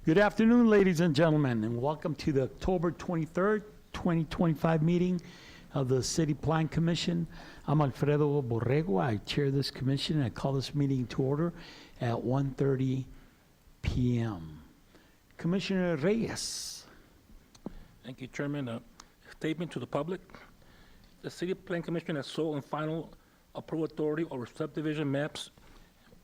Good afternoon, ladies and gentlemen, and welcome to the October 23rd, 2025 meeting of the City Plan Commission. I'm Alfredo Borrego. I chair this commission, and I call this meeting to order at 1:30 p.m. Commissioner Reyes. Thank you, Chairman. Statement to the public. The City Plan Commission has sole and final approval authority over subdivision maps,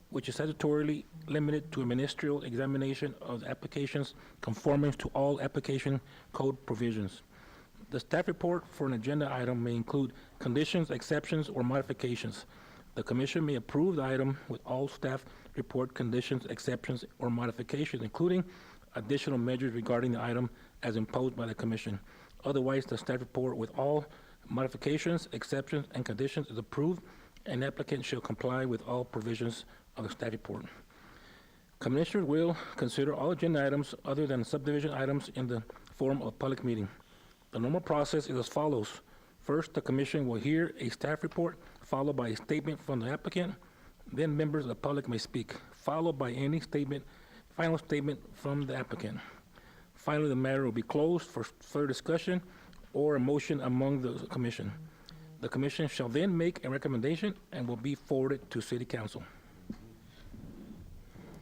which is statutorily limited to a ministerial examination of applications conforming to all application code provisions. The staff report for an agenda item may include conditions, exceptions, or modifications. The Commission may approve the item with all staff report conditions, exceptions, or modifications, including additional measures regarding the item as imposed by the Commission. Otherwise, the staff report with all modifications, exceptions, and conditions is approved, and the applicant shall comply with all provisions of the staff report. Commissioners will consider all agenda items other than subdivision items in the form of a public meeting. The normal process is as follows. First, the Commission will hear a staff report, followed by a statement from the applicant. Then members of the public may speak, followed by any final statement from the applicant. Finally, the matter will be closed for further discussion or a motion among the Commission. The Commission shall then make a recommendation and will be forwarded to City Council.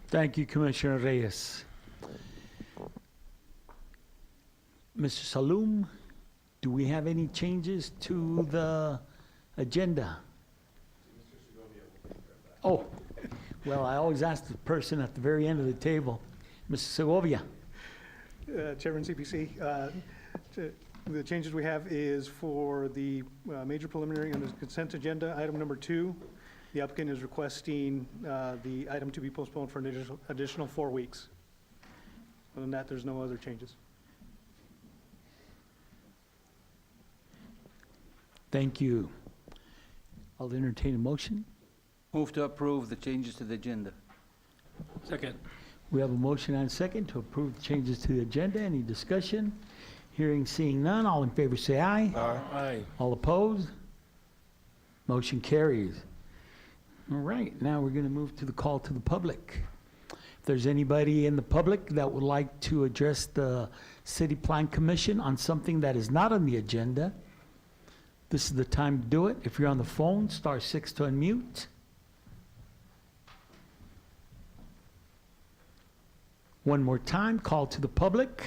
Thank you, Commissioner Reyes. Mr. Saloom, do we have any changes to the agenda? Oh, well, I always ask the person at the very end of the table. Mr. Segovia. Chairman CPC, the changes we have is for the major preliminary under the consent agenda, item number 2. The applicant is requesting the item to be postponed for an additional 4 weeks. Other than that, there's no other changes. Thank you. I'll entertain a motion. Move to approve the changes to the agenda. Second. We have a motion and a second to approve the changes to the agenda. Any discussion? Hearing, seeing none. All in favor say aye. Aye. All opposed? Motion carries. All right, now we're going to move to the call to the public. If there's anybody in the public that would like to address the City Plan Commission on something that is not on the agenda, this is the time to do it. If you're on the phone, *6 to unmute. One more time, call to the public,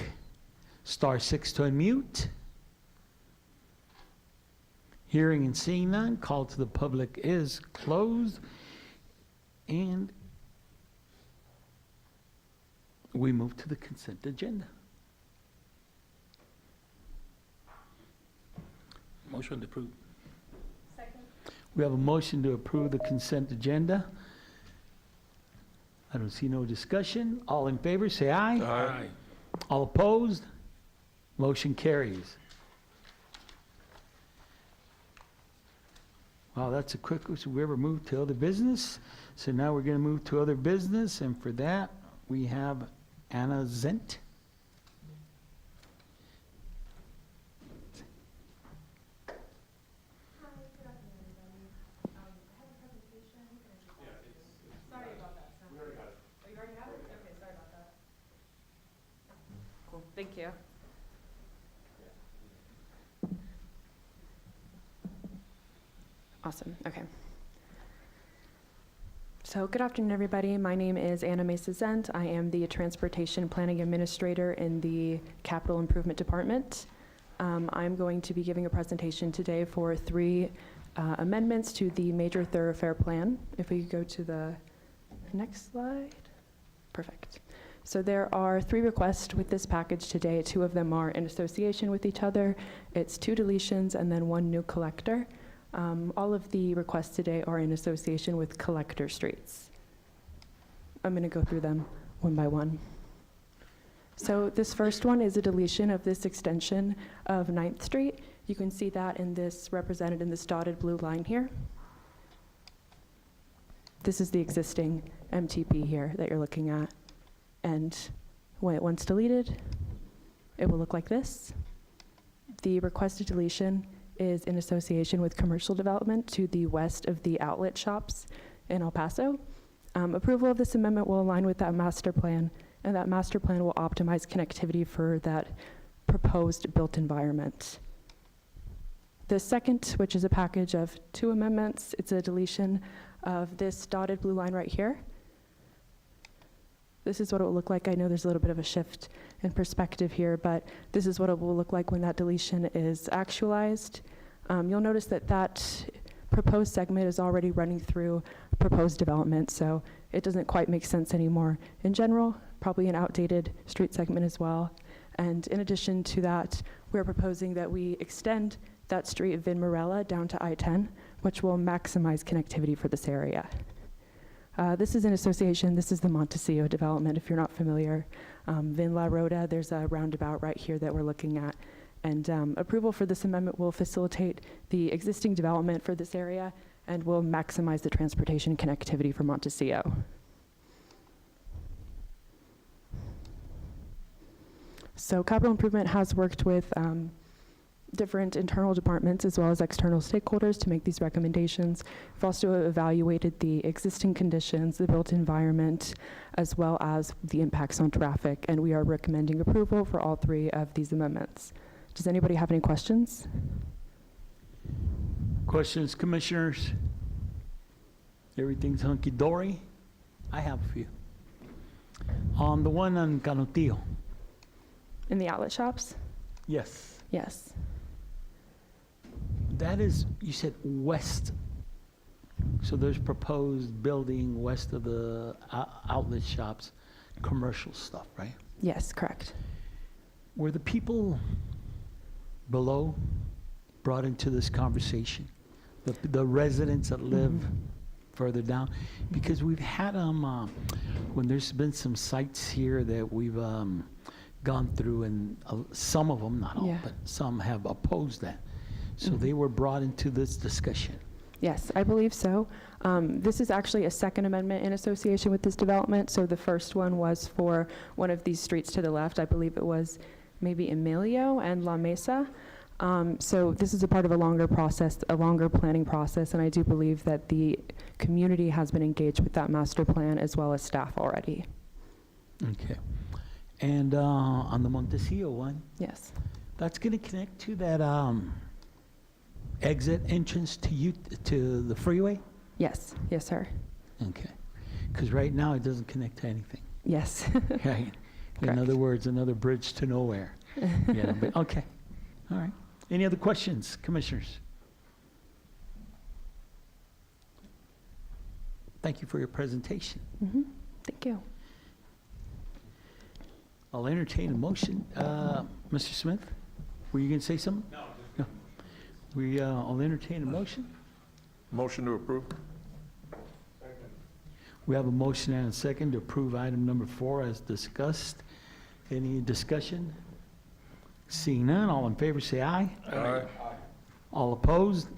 *6 to unmute. Hearing and seeing none, call to the public is closed. And we move to the consent agenda. Motion to approve. We have a motion to approve the consent agenda. I don't see no discussion. All in favor, say aye. Aye. All opposed? Motion carries. Wow, that's the quickest we ever moved to other business. So now we're going to move to other business, and for that, we have Anna Zent. Cool, thank you. Awesome, okay. So good afternoon, everybody. My name is Anna Mesa Zent. I am the Transportation Planning Administrator in the Capital Improvement Department. I'm going to be giving a presentation today for 3 amendments to the Major Thoroughfare Plan. If we could go to the next slide. Perfect. So there are 3 requests with this package today. 2 of them are in association with each other. It's 2 deletions and then 1 new collector. All of the requests today are in association with collector streets. I'm going to go through them one by one. So this first one is a deletion of this extension of 9th Street. You can see that in this, represented in this dotted blue line here. This is the existing MTP here that you're looking at. And when once deleted, it will look like this. The requested deletion is in association with commercial development to the west of the outlet shops in El Paso. Approval of this amendment will align with that master plan and that master plan will optimize connectivity for that proposed built environment. The second, which is a package of 2 amendments, it's a deletion of this dotted blue line right here. This is what it will look like. I know there's a little bit of a shift in perspective here, but this is what it will look like when that deletion is actualized. You'll notice that that proposed segment is already running through proposed development, so it doesn't quite make sense anymore. In general, probably an outdated street segment as well. And in addition to that, we're proposing that we extend that street Vin Morella down to I-10, which will maximize connectivity for this area. This is an association, this is the Montecillo development, if you're not familiar. Vin La Rota, there's a roundabout right here that we're looking at. And approval for this amendment will facilitate the existing development for this area and will maximize the transportation connectivity for Montecillo. So capital improvement has worked with different internal departments as well as external stakeholders to make these recommendations. We've also evaluated the existing conditions, the built environment, as well as the impacts on traffic, and we are recommending approval for all 3 of these amendments. Does anybody have any questions? Questions, commissioners? Everything's hunky-dory? I have a few. On the one on Canutillo, In the outlet shops? yes, Yes. that is, you said west. So there's proposed building west of the outlet shops, commercial stuff, right? Yes, correct. Were the people below brought into this conversation? The residents that live further down? Because we've had them, when there's been some sites here that we've gone through, and some of them, not all, Yeah. but some have opposed that. So they were brought into this discussion. Yes, I believe so. This is actually a second amendment in association with this development. So the first one was for one of these streets to the left. I believe it was maybe Emilio and La Mesa. So this is a part of a longer process, a longer planning process, and I do believe that the community has been engaged with that master plan as well as staff already. Okay. And on the Montecillo one, Yes. that's going to connect to that exit entrance to the freeway? Yes. Yes, sir. Okay. Because right now it doesn't connect to anything. Yes. Right. In Correct. other words, another bridge to nowhere. Yeah, but, okay. All right. Any other questions, commissioners? Thank you for your presentation. Thank you. I'll entertain a motion. Mr. Smith, were you going to say something? No. I'll entertain a motion. Motion to approve? We have a motion and a second to approve item number 4 as discussed. Any discussion? Seeing none, all in favor say aye. Aye. All opposed?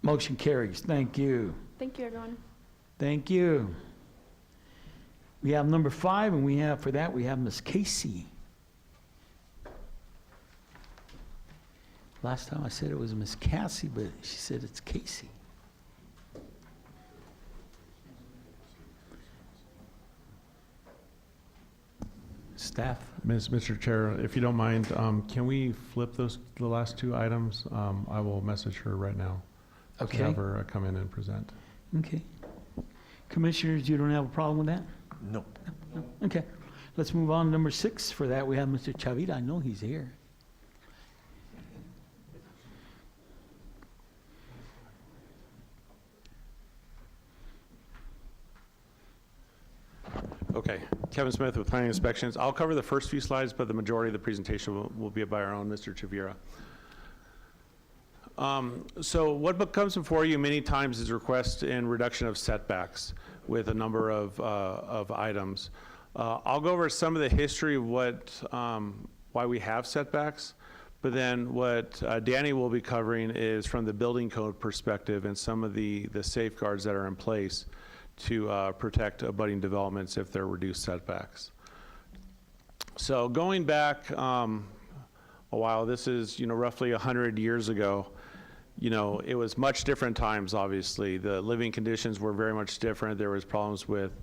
Motion carries. Thank you. Thank you, everyone. Thank you. We have number 5, and we have Ms. Casey. Last time I said it was Ms. Cassie, but she said it's Casey. Staff? Mr. Chair, if you don't mind, can we flip the last 2 items? I will message her right now. To Okay. have her come in and present. Okay. Commissioners, you don't have a problem with that? No. Okay. Let's move on to number 6. For that, we have Mr. Chavita. I know he's here. Okay, Kevin Smith with Planning Inspections. I'll cover the first few slides, but the majority of the presentation will be by our own Mr. Chavira. So what comes before you many times is request and reduction of setbacks with a number of items. I'll go over some of the history of why we have setbacks, but then what Danny will be covering is from the building code perspective and some of the safeguards that are in place to protect abutting developments if they're reduced setbacks. So going back a while, this is roughly 100 years ago. It was much different times, obviously. The living conditions were very much different. There was problems with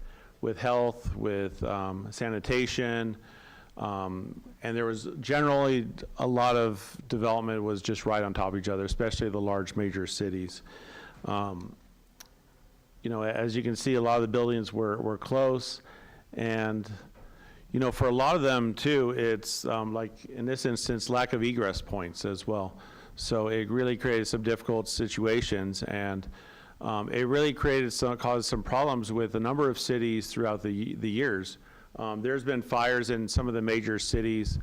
with health, with sanitation, and there was generally a lot of development was just right on top of each other, especially the large major cities. You know, as you can see, a lot of the buildings were close, and you know, for a lot of them too, it's like in this instance, lack of egress points as well. So it really created some difficult situations, and it really caused some problems with a number of cities throughout the years. There's been fires in some of the major cities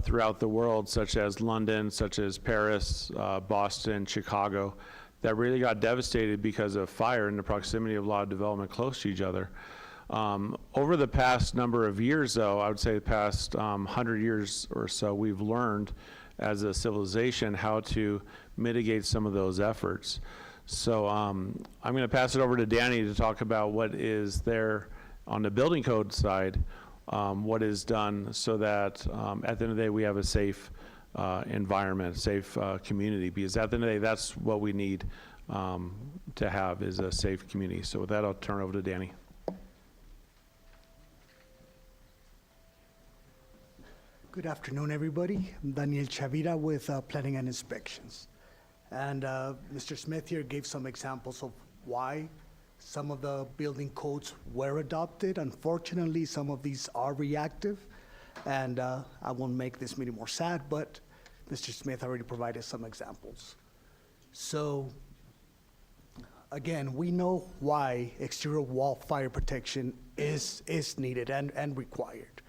throughout the world, such as London, such as Paris, Boston, Chicago, that really got devastated because of fire and the proximity of a lot of development close to each other. Over the past number of years, though, I would say the past 100 years or so, we've learned as a civilization how to mitigate some of those efforts. So I'm going to pass it over to Danny to talk about what is there on the building code side, what is done so that at the end of the day we have a safe environment, safe community, because at the end of the day that's what we need to have is a safe community. So with that, I'll turn it over to Danny. Good afternoon, everybody. I'm Daniel Chavira with Planning and Inspections. And Mr. Smith here gave some examples of why some of the building codes were adopted. Unfortunately, some of these are reactive, and I won't make this meeting more sad, but Mr. Smith already provided some examples. So, again, we know why exterior wall fire protection is needed and required.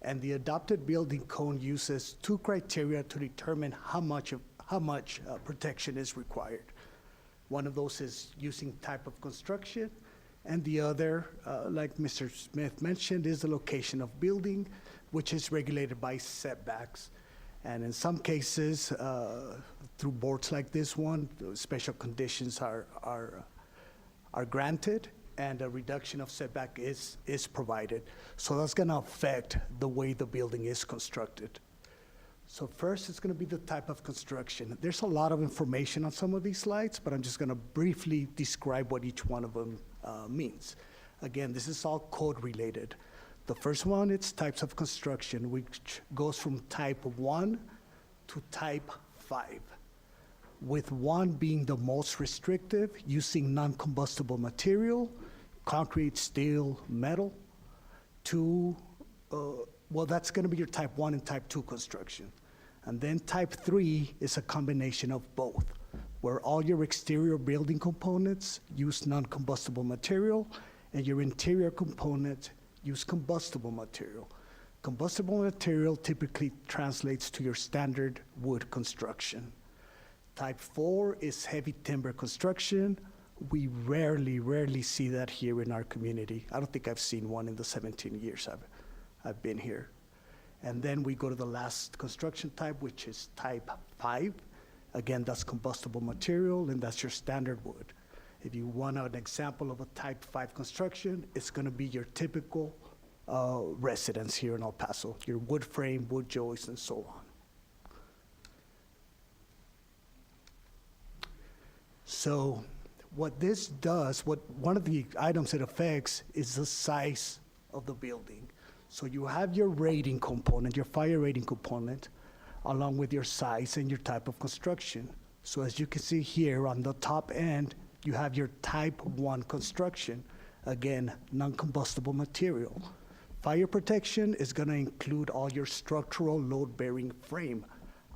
And the adopted building code uses two criteria to determine how much protection is required. One of those is using type of construction, and the other, like Mr. Smith mentioned, is the location of building, which is regulated by setbacks. And in some cases, through boards like this one, special conditions are granted, and a reduction of setback is provided. So that's gonna affect the way the building is constructed. So first, it's gonna be the type of construction. There's a lot of information on some of these slides, but I'm just gonna briefly describe what each one of them means. Again, this is all code related. The first one, it's types of construction, which goes from type 1 to type 5. With 1 being the most restrictive, using non-combustible material, concrete, steel, metal. 2, well, that's gonna be your type 1 and type 2 construction. And then type 3 is a combination of both, where all your exterior building components use non-combustible material, and your interior components use combustible material. Combustible material typically translates to your standard wood construction. Type 4 is heavy timber construction. We rarely see that here in our community. I don't think I've seen one in the 17 years I've been here. And then we go to the last construction type, which is type 5. Again, that's combustible material, and that's your standard wood. If you want an example of a type 5 construction, it's gonna be your typical residence here in El Paso, your wood frame, wood joists, and so on. So what this does, one of the items it affects is the size of the building. So you have your rating component, your fire rating component, along with your size and your type of construction. So as you can see here on the top end, you have your type 1 construction. Again, non-combustible material. Fire protection is gonna include all your structural load-bearing frame.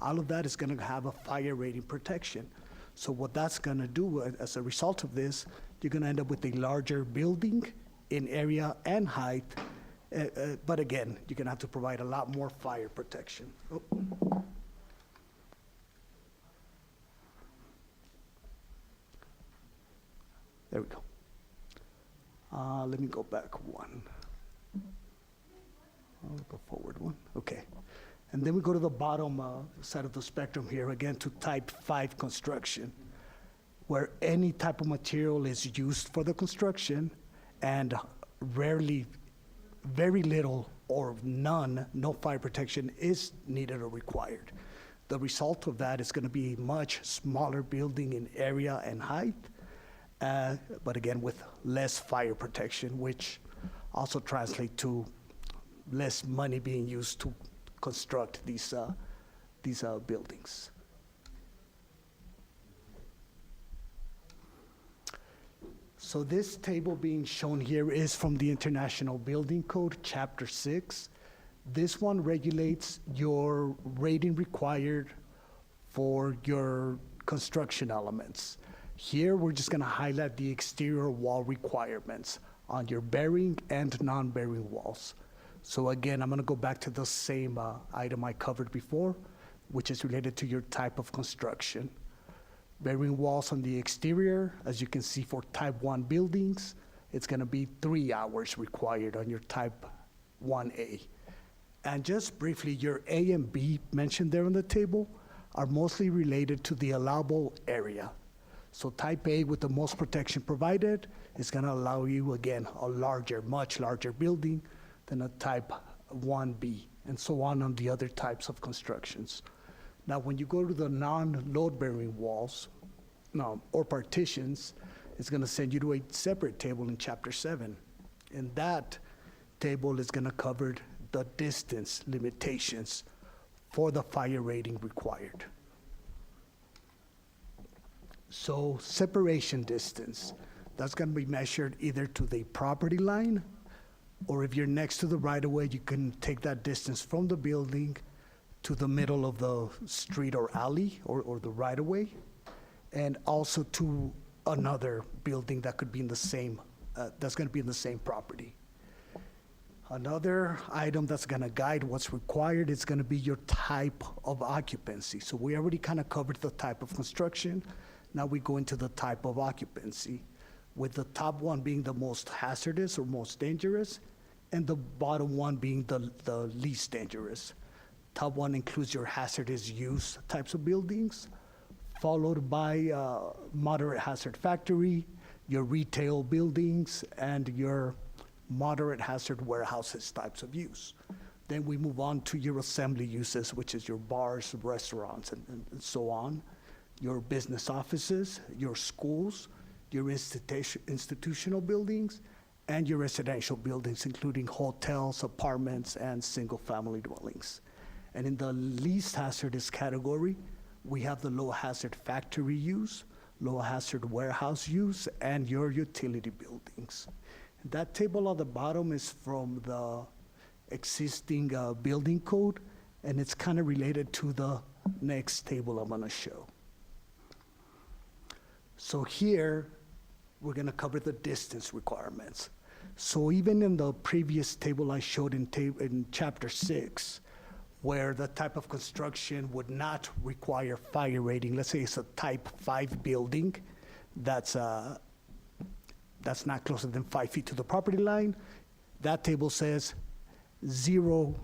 All of that is gonna have a fire rating protection. So what that's gonna do as a result of this, you're gonna end up with a larger building in area and height, but again, you're gonna have to provide a lot more fire protection. Oh. There we go. Let me go back one. I'll go forward one, okay. And then we go to the bottom side of the spectrum here, again, to type 5 construction, where any type of material is used for the construction, and rarely, very little or none, no fire protection is needed or required. The result of that is gonna be a much smaller building in area and height, but again, with less fire protection, which also translate to less money being used to construct these buildings. So this table being shown here is from the International Building Code, Chapter 6. This one regulates your rating required for your construction elements. Here, we're just gonna highlight the exterior wall requirements on your bearing and non-bearing walls. So again, I'm gonna go back to the same item I covered before, which is related to your type of construction. Bearing walls on the exterior, as you can see for type 1 buildings, it's gonna be 3 hours required on your type 1A. And just briefly, your A and B mentioned there on the table are mostly related to the allowable area. So type A with the most protection provided is gonna allow you, again, a larger, much larger building than a type 1B, and so on the other types of constructions. Now, when you go to the non-load-bearing walls, or partitions, it's gonna send you to a separate table in Chapter 7. And that table is gonna cover the distance limitations for the fire rating required. So separation distance, that's gonna be measured either to the property line, or if you're next to the right-of-way, you can take that distance from the building to the middle of the street or alley, or the right-of-way, and also to another building that could be in the same, that's gonna be in the same property. Another item that's gonna guide what's required is gonna be your type of occupancy. So we already kind of covered the type of construction. Now we go into the type of occupancy, with the top one being the most hazardous or most dangerous, and the bottom one being the least dangerous. Top one includes your hazardous use types of buildings, followed by moderate hazard factory, your retail buildings, and your moderate hazard warehouses types of use. Then we move on to your assembly uses, which is your bars, restaurants, and so on, your business offices, your schools, your institutional buildings, and your residential buildings, including hotels, apartments, and single-family dwellings. And in the least hazardous category, we have the low hazard factory use, low hazard warehouse use, and your utility buildings. That table on the bottom is from the existing building code, and it's kind of related to the next table I'm gonna show. So here, we're gonna cover the distance requirements. So even in the previous table I showed in Chapter 6, where the type of construction would not require fire rating, let's say it's a type 5 building that's not closer than 5 feet to the property line, that table says 0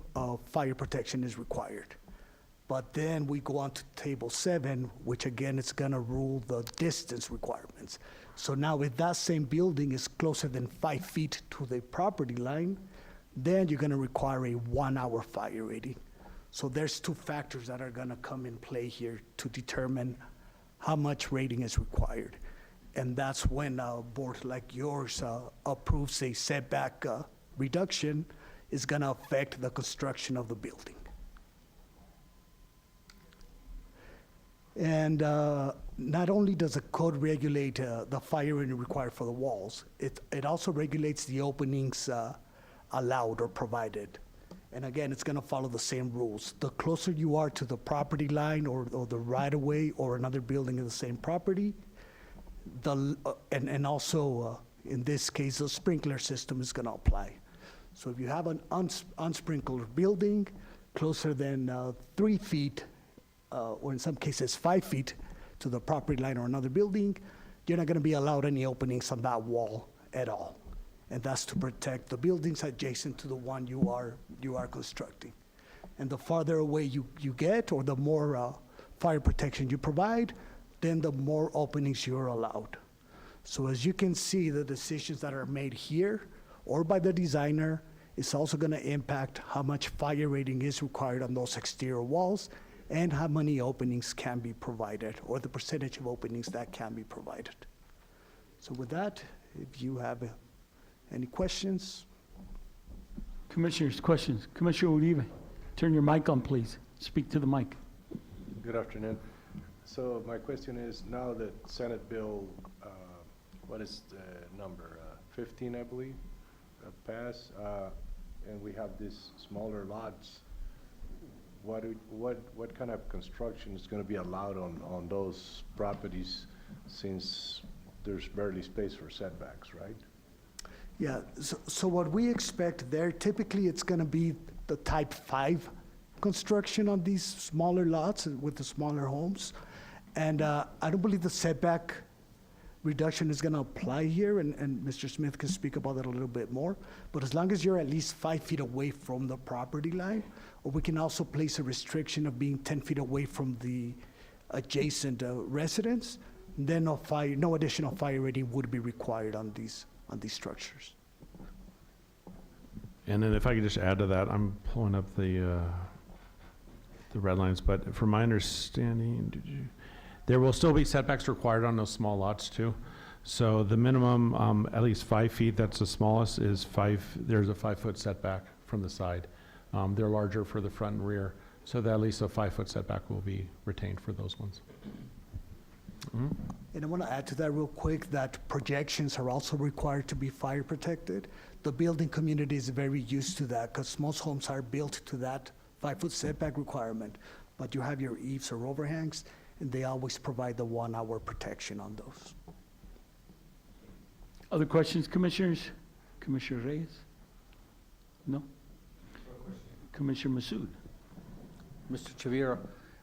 fire protection is required. But then we go on to Table 7, which again is gonna rule the distance requirements. So now if that same building is closer than 5 feet to the property line, then you're gonna require a 1-hour fire rating. So there's 2 factors that are gonna come in play here to determine how much rating is required. And that's when a board like yours approves a setback reduction, is gonna affect the construction of the building. And not only does the code regulate the fire rating required for the walls, it also regulates the openings allowed or provided. And again, it's gonna follow the same rules. The closer you are to the property line or the right-of-way or another building in the same property, and also, in this case, the sprinkler system is gonna apply. So if you have an unsprinkled building closer than 3 feet, or in some cases 5 feet to the property line or another building, you're not gonna be allowed any openings on that wall at all. And that's to protect the buildings adjacent to the one you are constructing. And the farther away you get, or the more fire protection you provide, then the more openings you're allowed. So as you can see, the decisions that are made here or by the designer is also gonna impact how much fire rating is required on those exterior walls and how many openings can be provided, or the percentage of openings that can be provided. So with that, if you have any questions? Commissioners, questions? Commissioner Uribe, turn your mic on, please. Speak to the mic. Good afternoon. So my question is, now that Senate Bill, what is the number, 15, I believe, passed, and we have these smaller lots, what kind of construction is going to be allowed on those properties, since there's barely space for setbacks, right? Yeah, so what we expect there, typically it's gonna be the type 5 construction on these smaller lots with the smaller homes. And I don't believe the setback reduction is gonna apply here, and Mr. Smith can speak about that a little bit more. But as long as you're at least 5 feet away from the property line, or we can also place a restriction of being 10 feet away from the adjacent residence, then no additional fire rating would be required on these structures. And then if I could just add to that, I'm pulling up the red lines, but from my understanding, there will still be setbacks required on those small lots too. So the minimum, at least 5 feet, that's the smallest, is there's a 5-foot setback from the side. They're larger for the front and rear, so that at least a 5-foot setback will be retained for those ones. Mhm. And I want to add to that real quick that projections are also required to be fire protected. The building community is very used to that because most homes are built to that 5-foot setback requirement. But you have your eaves or overhangs, and they always provide the 1-hour protection on those. Other questions, Commissioners? Commissioner Reyes? No? Commissioner Masood? Mr. Chavira,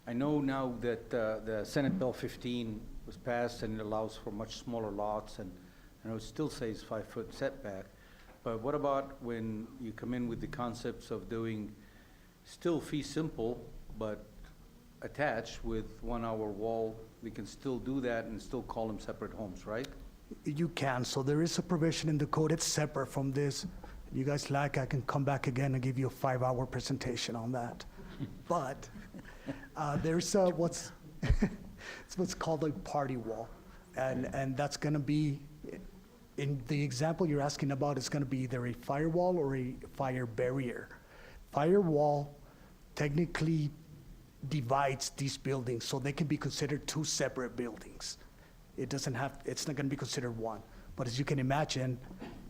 I know now that the Senate Bill 15 was passed and it allows for much smaller lots, and I know it still says 5-foot setback, but what about when you come in with the concepts of doing still fee simple, but attached with 1-hour wall? We can still do that and still call them separate homes, right? You can, so there is a provision in the code, it's separate from this. You guys like, I can come back again and give you a 5-hour presentation on that. But there's what's it's what's called a party wall, and that's going to be, in the example you're asking about, it's going to be either a firewall or a fire barrier. Firewall technically divides these buildings, so they can be considered 2 separate buildings. It's not going to be considered one. But as you can imagine,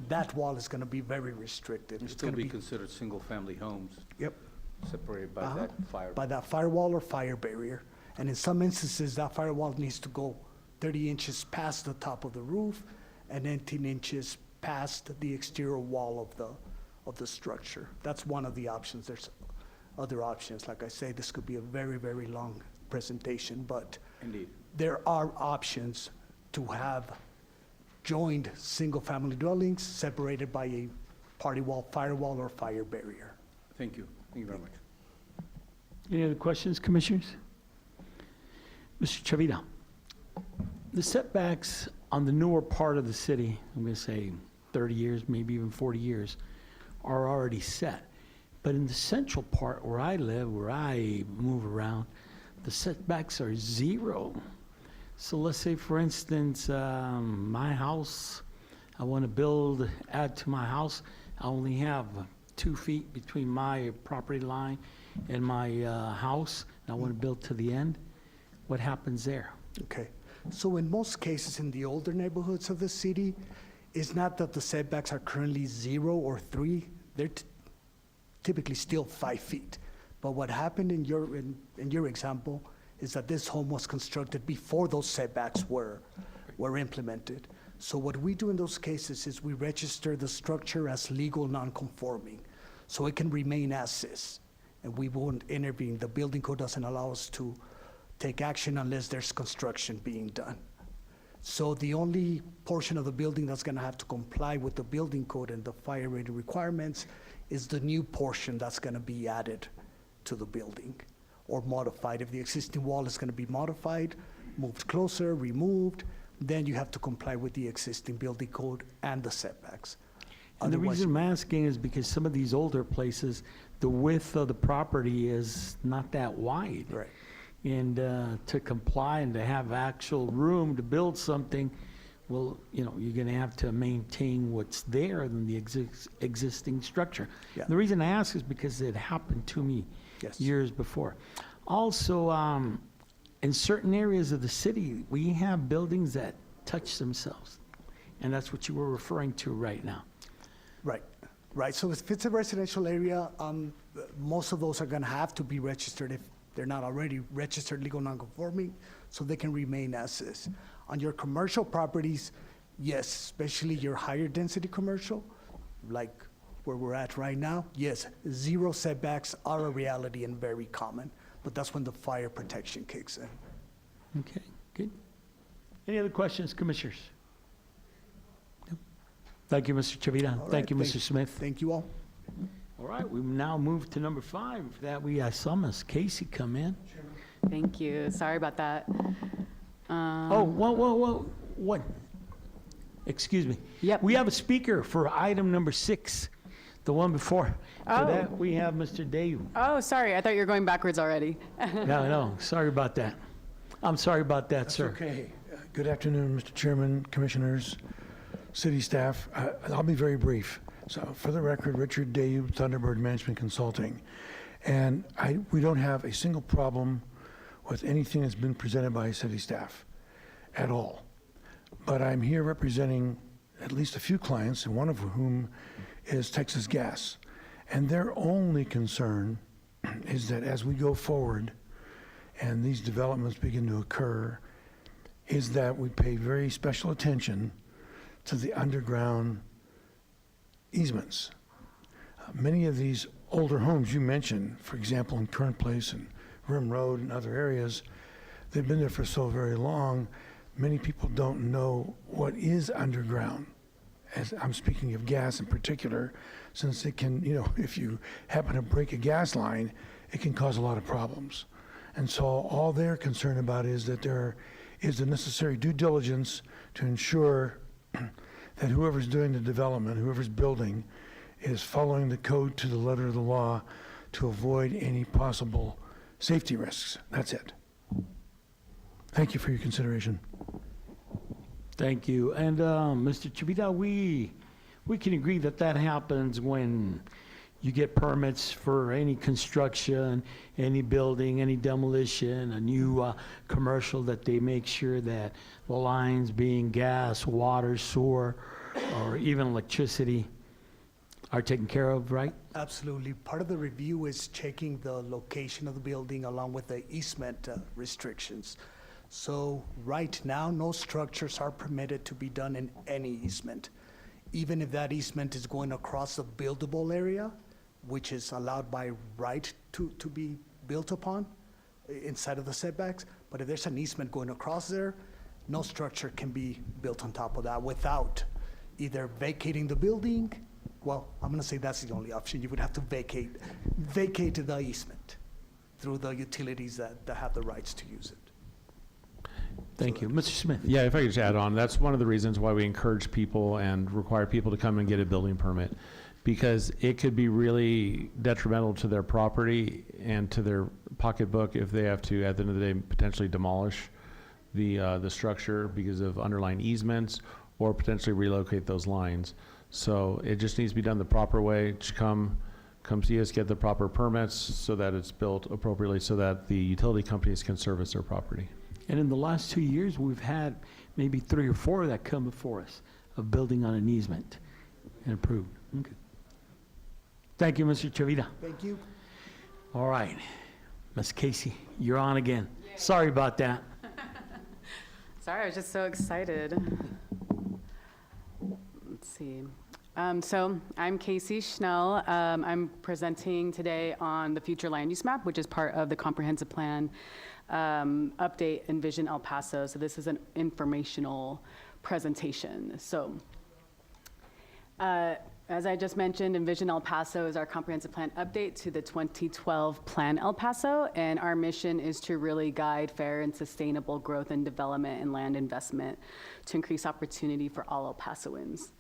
that wall is going to be very restricted. And It's still gonna be considered single-family homes, Yep. separated by Uh-huh. that fire. By that firewall or fire barrier. And in some instances, that firewall needs to go 30 inches past the top of the roof and 18 inches past the exterior wall of the structure. That's one of the options. There's other options. Like I say, this could be a very, very long presentation, but Indeed. there are options to have joined single-family dwellings separated by a party wall, firewall, or fire barrier. Thank you. Thank you very much. Any other questions, Commissioners? Mr. Chavira, the setbacks on the newer part of the city, I'm going to say 30 years, maybe even 40 years, are already set. But in the central part where I live, where I move around, the setbacks are 0. So let's say, for instance, my house, I want to add to my house, I only have 2 feet between my property line and my house, and I want to build to the end. What happens there? Okay, so in most cases in the older neighborhoods of the city, it's not that the setbacks are currently 0 or 3, they're typically still 5 feet. But what happened in your example is that this home was constructed before those setbacks were implemented. So what we do in those cases is we register the structure as legal non-conforming, so it can remain as is, and we won't intervene. The building code doesn't allow us to take action unless there's construction being done. So the only portion of the building that's gonna have to comply with the building code and the fire rating requirements is the new portion that's gonna be added to the building or modified. If the existing wall is gonna be modified, moved closer, removed, then you have to comply with the existing building code and the setbacks. And the Otherwise- reason I'm asking is because some of these older places, the width of the property is not that wide. Right. And to comply and to have actual room to build something well, you're going to have to maintain what's there in the existing structure. Yeah. The reason I ask is because it happened to me Yes. years before. Also, in certain areas of the city, we have buildings that touch themselves. And that's what you were referring to right now. Right, right. So if it's a residential area, most of those are gonna have to be registered if they're not already registered legal non-conforming, so they can remain as is. On your commercial properties, yes, especially your higher density commercial, like where we're at right now, yes, 0 setbacks are a reality and very common, but that's when the fire protection kicks in. Okay, good. Any other questions, commissioners? No? Thank you, Mr. Chavita. All Thank right, you, Mr. Smith. Thank you all. All right, we now move to number 5. For that, I saw Ms. Casey come in. Thank you. Sorry about that. Oh, whoa. What? Excuse me. Yep. We have a speaker for item number 6, the one before. For Oh. that, we have Mr. Dayu. Oh, sorry. I thought you were going backwards already. No, sorry about that. I'm sorry about that, sir. Okay. Good afternoon, Mr. Chairman, Commissioners, City staff. I'll be very brief. So for the record, Richard Dayu, Thunderbird Management Consulting. And we don't have a single problem with anything that's been presented by city staff at all. But I'm here representing at least a few clients, and one of whom is Texas Gas. And their only concern is that as we go forward and these developments begin to occur, is that we pay very special attention to the underground easements. Many of these older homes you mentioned, for example, in Current Place and Rim Road and other areas, they've been there for so very long, many people don't know what is underground. As I'm speaking of gas in particular, since it can, if you happen to break a gas line, it can cause a lot of problems. And so all they're concerned about is that there is the necessary due diligence to ensure that whoever's doing the development, whoever's building, is following the code to the letter of the law to avoid any possible safety risks. That's it. Thank you for your consideration. Thank you. And Mr. Chavita, we can agree that happens when you get permits for any construction, any building, any demolition, a new commercial, that they make sure that the lines being gas, water, sewer, or even electricity are taken care of, right? Absolutely. Part of the review is checking the location of the building along with the easement restrictions. So right now, no structures are permitted to be done in any easement. Even if that easement is going across a buildable area, which is allowed by right to be built upon inside of the setbacks. But if there's an easement going across there, no structure can be built on top of that without either vacating the building. Well, I'm gonna say that's the only option. You would have to vacate the easement through the utilities that have the rights to use it. Thank you. Mr. Smith? Yeah, if I could just add on, that's one of the reasons why we encourage people and require people to come and get a building permit, because it could be really detrimental to their property and to their pocketbook if they have to, at the end of the day, potentially demolish the structure because of underlying easements, or potentially relocate those lines. So it just needs to be done the proper way. Just come see us, get the proper permits so that it's built appropriately, so that the utility companies can service their property. And in the last 2 years, we've had maybe 3 or 4 that come before us of building on an easement and approved. Okay. Thank you, Mr. Chavita. Thank you. All right. Ms. Casey, you're on again. Sorry about that. Sorry, I was just so excited. Let's see. So I'm Casey Schnell. I'm presenting today on the future land use map, which is part of the comprehensive plan update Envision El Paso. So this is an informational presentation. So as I just mentioned, Envision El Paso is our comprehensive plan update to the 2012 Plan El Paso, and our mission is to really guide fair and sustainable growth and development and land investment to increase opportunity for all El Pasoans.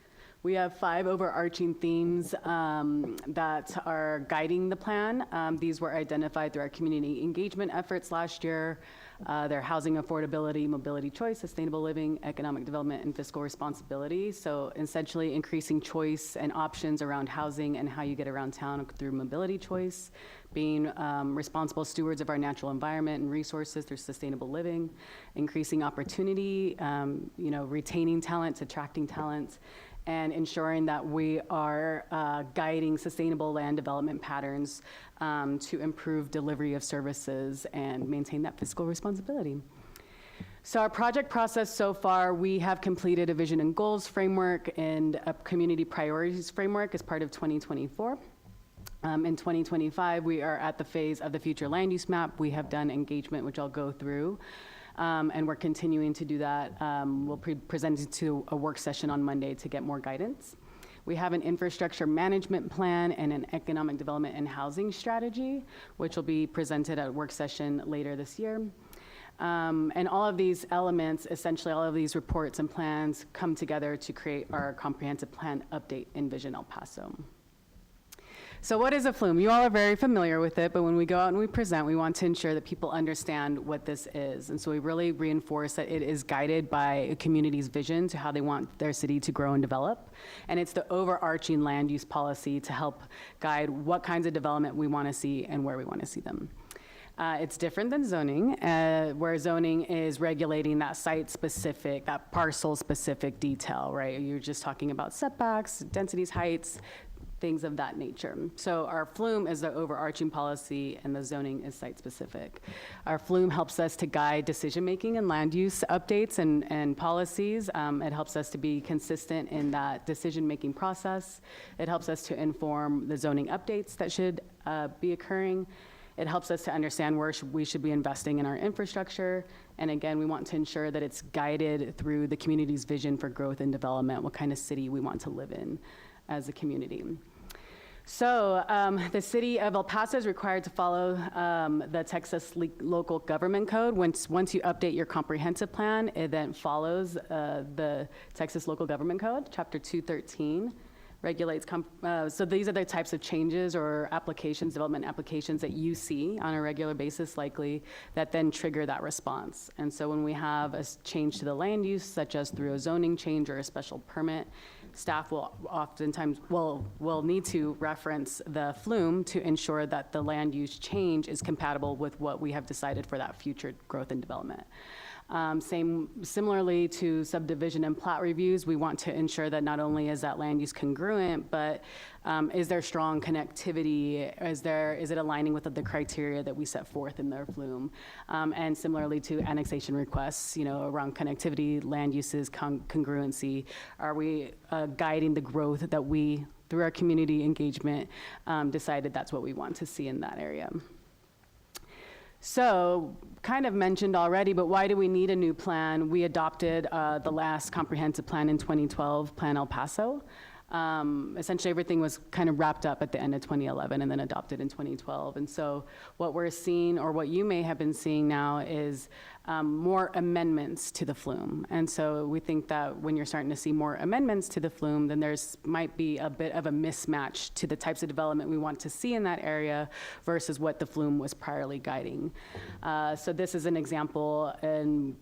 We have 5 overarching themes that are guiding the plan. These were identified through our community engagement efforts last year. They're housing affordability, mobility choice, sustainable living, economic development, and fiscal responsibility. So essentially increasing choice and options around housing and how you get around town through mobility choice, being responsible stewards of our natural environment and resources through sustainable living, increasing opportunity, retaining talent, attracting talent, and ensuring that we are guiding sustainable land development patterns to improve delivery of services and maintain that fiscal responsibility. So our project process so far, we have completed a vision and goals framework and a community priorities framework as part of 2024. In 2025, we are at the phase of the future land use map. We have done engagement, which I'll go through. And we're continuing to do that. We'll present it to a work session on Monday to get more guidance. We have an infrastructure management plan and an economic development and housing strategy, which will be presented at a work session later this year. And all of these elements, essentially all of these reports and plans come together to create our comprehensive plan update in Vision El Paso. So what is a flume? You all are very familiar with it, but when we go out and we present, we want to ensure that people understand what this is. And so we really reinforce that it is guided by a community's vision to how they want their city to grow and develop. And it's the overarching land use policy to help guide what kinds of development we want to see and where we want to see them. It's different than zoning, where zoning is regulating that site-specific, that parcel-specific detail, right? You're just talking about setbacks, densities, heights, things of that nature. So our flume is the overarching policy and the zoning is site-specific. Our flume helps us to guide decision-making and land use updates and policies. It helps us to be consistent in that decision-making process. It helps us to inform the zoning updates that should be occurring. It helps us to understand where we should be investing in our infrastructure. And again, we want to ensure that it's guided through the community's vision for growth and development, what kind of city we want to live in as a community. So the city of El Paso is required to follow the Texas Local Government Code. Once you update your comprehensive plan, it then follows the Texas Local Government Code, Chapter 213. Regulates, so these are the types of changes or applications, development applications that you see on a regular basis likely that then trigger that response. And so when we have a change to the land use, such as through a zoning change or a special permit, staff will oftentimes will need to reference the flume to ensure that the land use change is compatible with what we have decided for that future growth and development. Similarly to subdivision and plat reviews, we want to ensure that not only is that land use congruent, but is there strong connectivity? Is it aligning with the criteria that we set forth in their flume? And similarly to annexation requests, around connectivity, land uses, congruency, are we guiding the growth that we, through our community engagement, decided that's what we want to see in that area? So, kind of mentioned already, but why do we need a new plan? We adopted the last comprehensive plan in 2012, Plan El Paso. Essentially, everything was kind of wrapped up at the end of 2011 and then adopted in 2012. And so what we're seeing, or what you may have been seeing now, is more amendments to the flume. And so we think that when you're starting to see more amendments to the flume, then there's might be a bit of a mismatch to the types of development we want to see in that area versus what the flume was priorly guiding. So this is an example in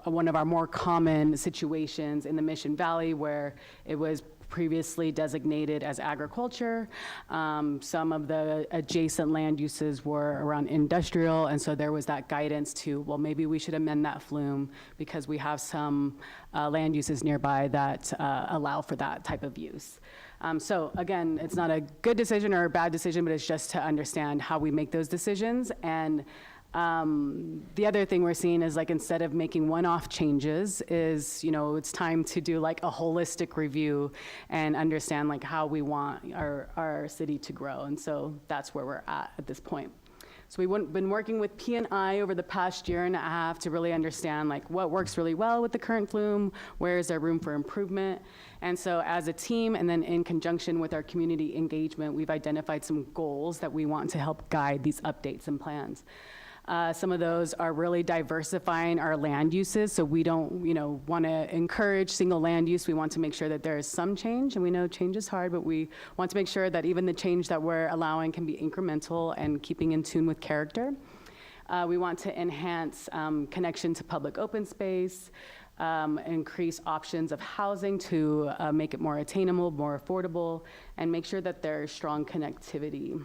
one of our more common situations in the Mission Valley where it was previously designated as agriculture. Some of the adjacent land uses were around industrial, and so there was that guidance to, well, maybe we should amend that flume because we have some land uses nearby that allow for that type of use. So again, it's not a good decision or a bad decision, but it's just to understand how we make those decisions. And the other thing we're seeing is, like, instead of making one-off changes is, it's time to do like a holistic review and understand like how we want our city to grow. And so that's where we're at this point. So we've been working with P&I over the past year and a half to really understand like what works really well with the current flume, where is there room for improvement. And so as a team, and then in conjunction with our community engagement, we've identified some goals that we want to help guide these updates and plans. Some of those are really diversifying our land uses, so we don't, want to encourage single land use. We want to make sure that there is some change, and we know change is hard, but we want to make sure that even the change that we're allowing can be incremental and keeping in tune with character. We want to enhance connection to public open space, increase options of housing to make it more attainable, more affordable, and make sure that there's strong connectivity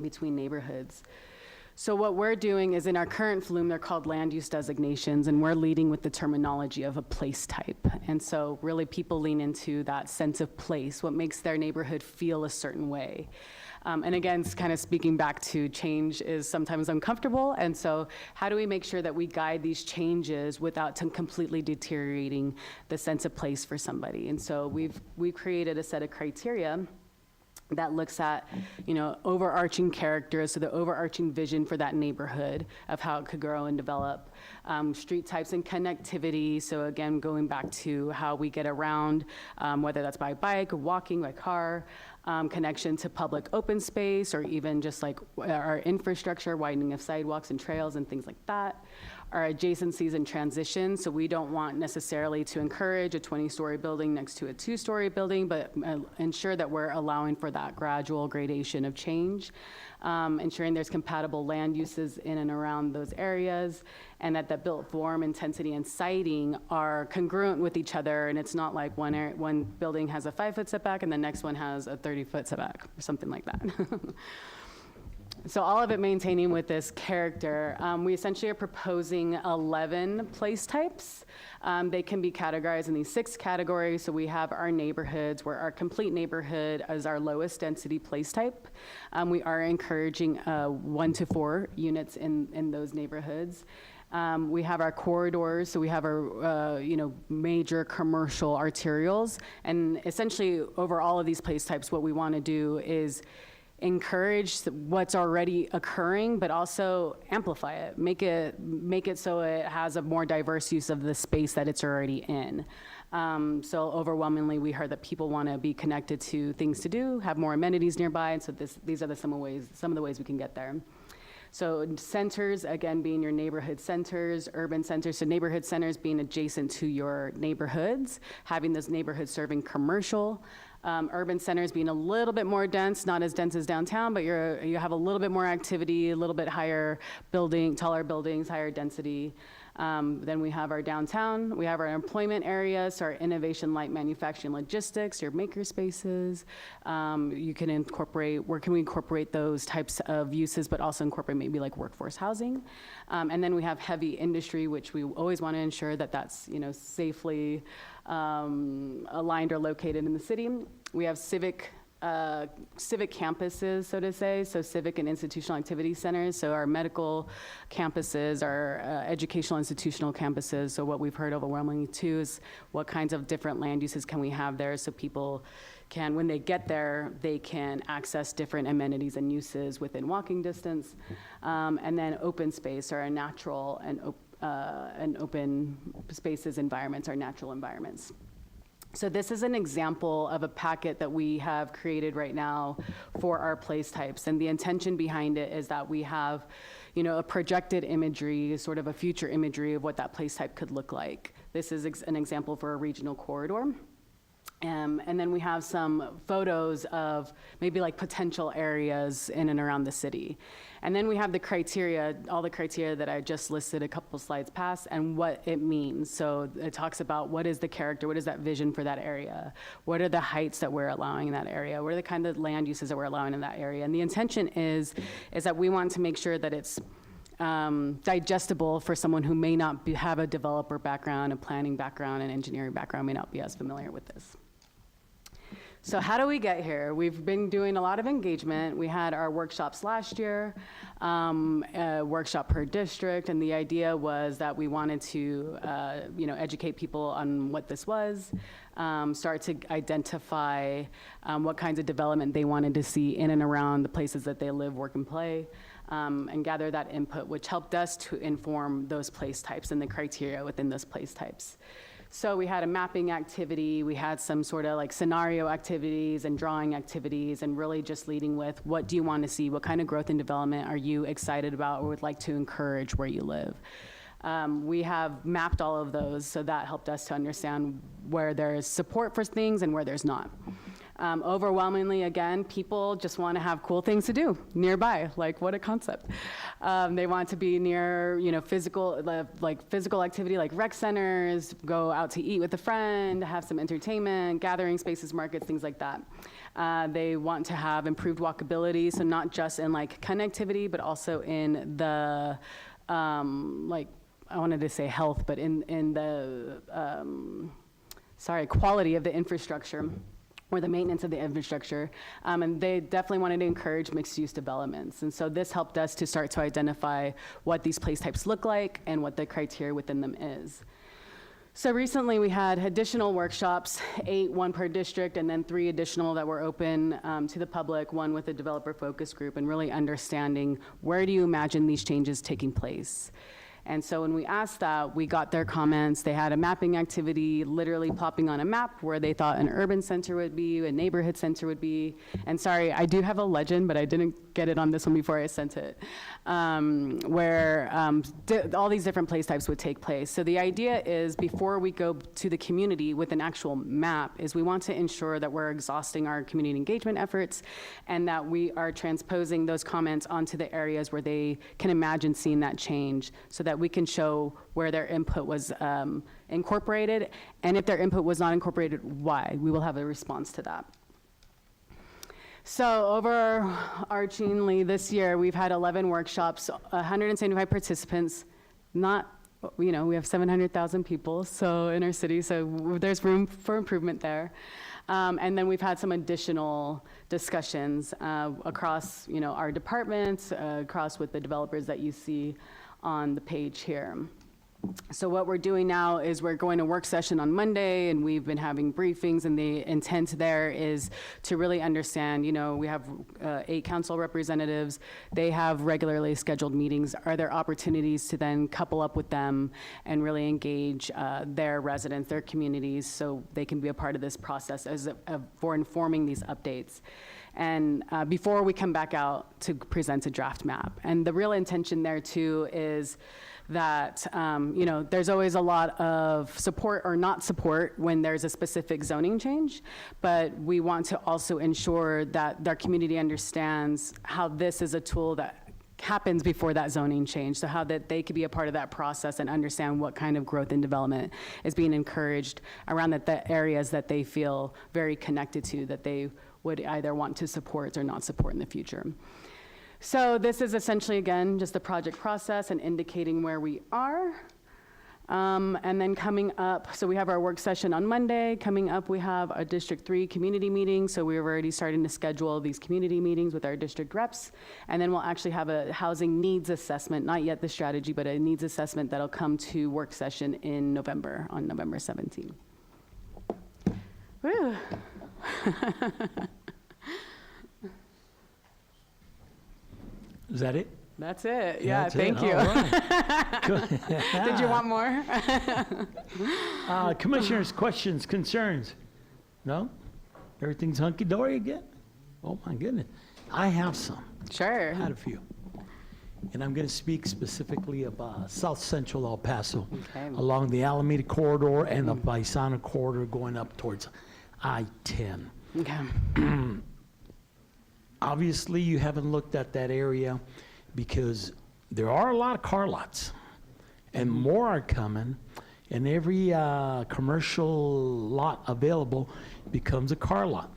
between neighborhoods. So what we're doing is in our current flume, they're called land use designations, and we're leading with the terminology of a place type. And so really people lean into that sense of place, what makes their neighborhood feel a certain way. And again, it's kind of speaking back to change is sometimes uncomfortable, and so how do we make sure that we guide these changes without completely deteriorating the sense of place for somebody? And so we've created a set of criteria that looks at, overarching characters, so the overarching vision for that neighborhood of how it could grow and develop, street types and connectivity, so again, going back to how we get around, whether that's by bike, or walking, by car, connection to public open space, or even just like our infrastructure, widening of sidewalks and trails and things like that. Our adjacencies and transitions, so we don't want necessarily to encourage a 20-story building next to a 2-story building, but ensure that we're allowing for that gradual gradation of change, ensuring there's compatible land uses in and around those areas, and that the built form, intensity, and siting are congruent with each other, and it's not like one building has a 5-foot setback and the next one has a 30-foot setback, or something like that. So all of it maintaining with this character. We essentially are proposing 11 place types. They can be categorized in these 6 categories. So we have our neighborhoods, where our complete neighborhood is our lowest density place type. We are encouraging 1 to 4 units in those neighborhoods. We have our corridors, so we have our major commercial arterials. And essentially over all of these place types, what we want to do is encourage what's already occurring, but also amplify it, make it so it has a more diverse use of the space that it's already in. So overwhelmingly, we heard that people want to be connected to things to do, have more amenities nearby, and so these are some of the ways we can get there. So centers, again, being your neighborhood centers, urban centers, so neighborhood centers being adjacent to your neighborhoods, having those neighborhoods serving commercial. Urban centers being a little bit more dense, not as dense as downtown, but you have a little bit more activity, a little bit higher taller buildings, higher density. Then we have our downtown, we have our employment areas, so our innovation, light manufacturing, logistics, your maker spaces. You can incorporate, where can we incorporate those types of uses, but also incorporate maybe like workforce housing. And then we have heavy industry, which we always want to ensure that that's, safely aligned or located in the city. We have civic campuses, so to say, so civic and institutional activity centers, so our medical campuses, our educational institutional campuses. So what we've heard overwhelmingly too is what kinds of different land uses can we have there, so people can, when they get there, they can access different amenities and uses within walking distance. And then open space, or our natural and open spaces environments, our natural environments. So this is an example of a packet that we have created right now for our place types. And the intention behind it is that we have, a projected imagery, sort of a future imagery of what that place type could look like. This is an example for a regional corridor. And then we have some photos of maybe like potential areas in and around the city. And then we have the criteria, all the criteria that I just listed a couple slides past, and what it means. So it talks about what is the character, what is that vision for that area? What are the heights that we're allowing in that area? What are the kind of land uses that we're allowing in that area? And the intention is that we want to make sure that it's digestible for someone who may not have a developer background, a planning background, an engineering background, may not be as familiar with this. So how do we get here? We've been doing a lot of engagement. We had our workshops last year, a workshop per district, and the idea was that we wanted to, educate people on what this was, start to identify what kinds of development they wanted to see in and around the places that they live, work, and play, and gather that input, which helped us to inform those place types and the criteria within those place types. So we had a mapping activity, we had some sort of like scenario activities and drawing activities, and really just leading with, what do you want to see? What kind of growth and development are you excited about or would like to encourage where you live? We have mapped all of those, so that helped us to understand where there's support for things and where there's not. Overwhelmingly, again, people just want to have cool things to do nearby. Like, what a concept. They want to be near, physical activity like rec centers, go out to eat with a friend, have some entertainment, gathering spaces, markets, things like that. They want to have improved walkability, so not just in like connectivity, but also in the, I wanted to say health, but in the, quality of the infrastructure, or the maintenance of the infrastructure. And they definitely wanted to encourage mixed-use developments. And so this helped us to start to identify what these place types look like and what the criteria within them is. So recently we had additional workshops, 8, 1 per district, and then 3 additional that were open to the public, 1 with a developer focus group, and really understanding, where do you imagine these changes taking place? And so when we asked that, we got their comments. They had a mapping activity, literally plopping on a map where they thought an urban center would be, a neighborhood center would be. And sorry, I do have a legend, but I didn't get it on this one before I sent it, where all these different place types would take place. So the idea is, before we go to the community with an actual map, is we want to ensure that we're exhausting our community engagement efforts, and that we are transposing those comments onto the areas where they can imagine seeing that change, so that we can show where their input was incorporated, and if their input was not incorporated, why. We will have a response to that. So overarchingly this year, we've had 11 workshops, 175 participants, we have 700,000 people so in our city, so there's room for improvement there. And then we've had some additional discussions across our departments, across with the developers that you see on the page here. So what we're doing now is we're going to work session on Monday, and we've been having briefings, and the intent there is to really understand, we have 8 council representatives. They have regularly scheduled meetings. Are there opportunities to then couple up with them and really engage their residents, their communities, so they can be a part of this process for informing these updates? And before we come back out to present a draft map. And the real intention there too is that, there's always a lot of support or not support when there's a specific zoning change, but we want to also ensure that their community understands how this is a tool that happens before that zoning change, so how that they could be a part of that process and understand what kind of growth and development is being encouraged around the areas that they feel very connected to, that they would either want to support or not support in the future. So this is essentially, again, just the project process and indicating where we are. And then coming up, so we have our work session on Monday. Coming up, we have a District 3 community meeting. So we're already starting to schedule these community meetings with our district reps. And then we'll actually have a housing needs assessment, not yet the strategy, but a needs assessment that'll come to work session in November, on November 17th. Woo. Is that it? That's it. Yeah, That's thank it. you. All right. Good. Did you want more? Commissioners, questions, concerns? No? Everything's hunky-dory again? Oh, my goodness. I have some. Sure. I had a few. And I'm going to speak specifically about South Central El Paso, Okay. along the Alameda corridor and the Paisano corridor going up towards I-10. Okay. Obviously, you haven't looked at that area because there are a lot of car lots, and more are coming, and every commercial lot available becomes a car lot.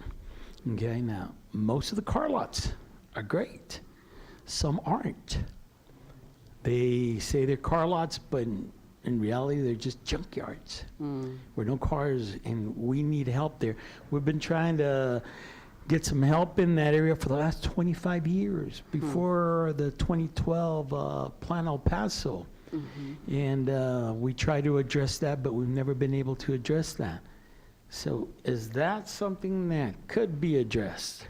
Okay, now, most of the car lots are great. Some aren't. They say they're car lots, but in reality, they're just junkyards where no cars, and we need help there. We've been trying to get some help in that area for the last 25 years, before the 2012 Plan El Paso. And we try to address that, but we've never been able to address that. So is that something that could be addressed?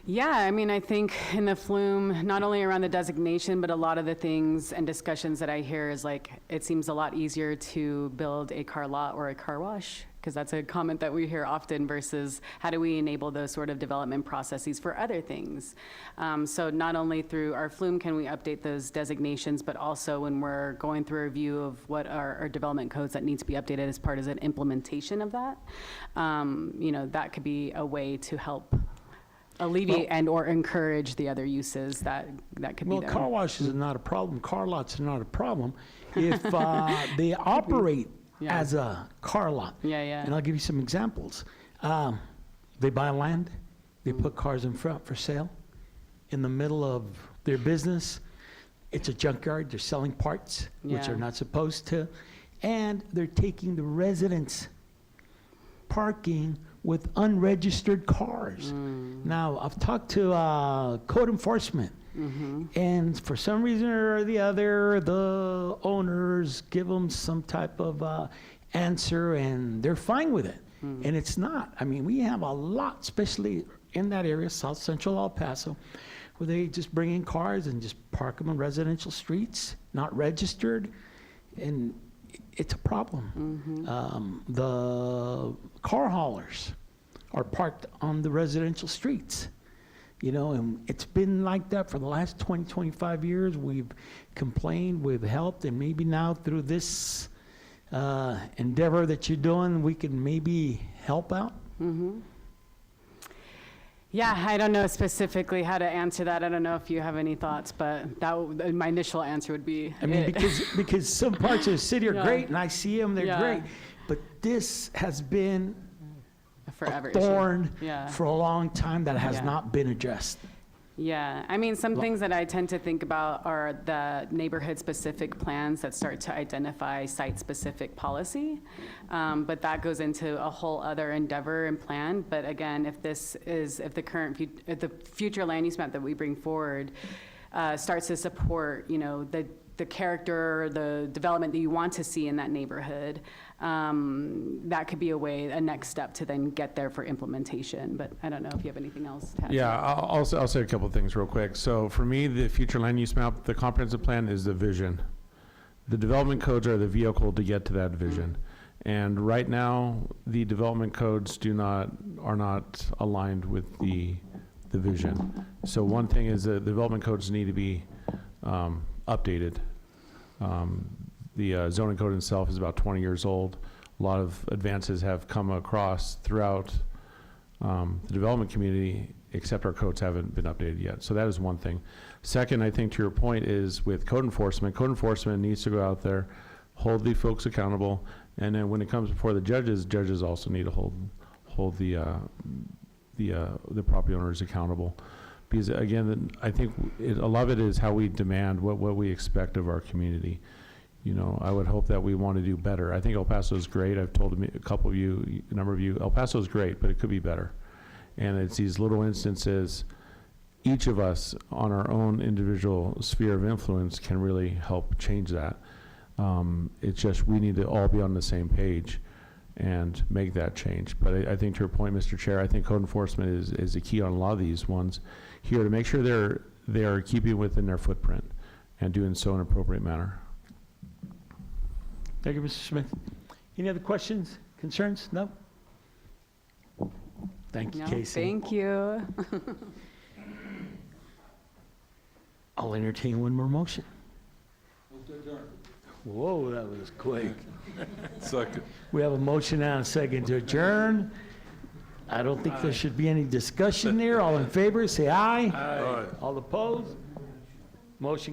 Yeah, I mean, I think in the flume, not only around the designation, but a lot of the things and discussions that I hear is like, it seems a lot easier to build a car lot or a car wash, because that's a comment that we hear often, versus how do we enable those sort of development processes for other things? So not only through our flume can we update those designations, but also when we're going through a review of what are our development codes that need to be updated as part of an implementation of that. That could be a way to help alleviate and/or encourage the other uses that could be Well, there. car washes are not a problem, car lots are not a problem if they operate Yeah. as a car lot. Yeah. And I'll give you some examples. They buy land, they put cars in front for sale. In the middle of their business, it's a junkyard, they're selling parts, which Yeah. are not supposed to. And they're taking the residents' parking with unregistered cars. Now, I've talked to code enforcement, and for some reason or the other, the owners give them some type of answer, and they're fine with it. And it's not. I mean, we have a lot, especially in that area, South Central El Paso, where they just bring in cars and just park them on residential streets, not registered, and it's a problem. The car haulers are parked on the residential streets, and it's been like that for the last 20, 25 years. We've complained, we've helped, and maybe now through this endeavor that you're doing, we can maybe help out. Yeah, I don't know specifically how to answer that. I don't know if you have any thoughts, but my initial answer would be I mean, because some parts of the city are Yeah. great, and I see them, they're Yeah. great. But this has been a forever a issue. thorn Yeah. for a long time that has Yeah. not been addressed. Yeah, I mean, some things that I tend to think about are the neighborhood-specific plans that start to identify site-specific policy. But that goes into a whole other endeavor and plan. But again, if the future land use map that we bring forward starts to support, the character, the development that you want to see in that neighborhood, that could be a next step to then get there for implementation. But I don't know if you have anything else to add. Yeah, I'll say a couple of things real quick. So for me, the future land use map, the comprehensive plan is the vision. The development codes are the vehicle to get to that vision. And right now, the development codes are not aligned with the vision. So one thing is that the development codes need to be updated. The zoning code itself is about 20 years old. A lot of advances have come across throughout the development community, except our codes haven't been updated yet. So that is one thing. Second, I think to your point is with code enforcement needs to go out there, hold the folks accountable, and then when it comes before the judges also need to hold the property owners accountable. Because again, I think a lot of it is how we demand what we expect of our community. I would hope that we want to do better. I think El Paso is great. I've told a number of you, El Paso is great, but it could be better. And it's these little instances, each of us on our own individual sphere of influence can really help change that. It's just we need to all be on the same page and make that change. But I think to your point, Mr. Chair, I think code enforcement is the key on a lot of these ones here to make sure they are keeping within their footprint and doing so in an appropriate manner. Thank you, Mr. Smith. Any other questions, concerns? No? Thank you, No, Casey. thank you. I'll entertain one more motion. Whoa, that was quick. Second. We have a motion and a second to adjourn. I don't think there should be any discussion there. All in favor, say aye. Aye. All opposed? Motion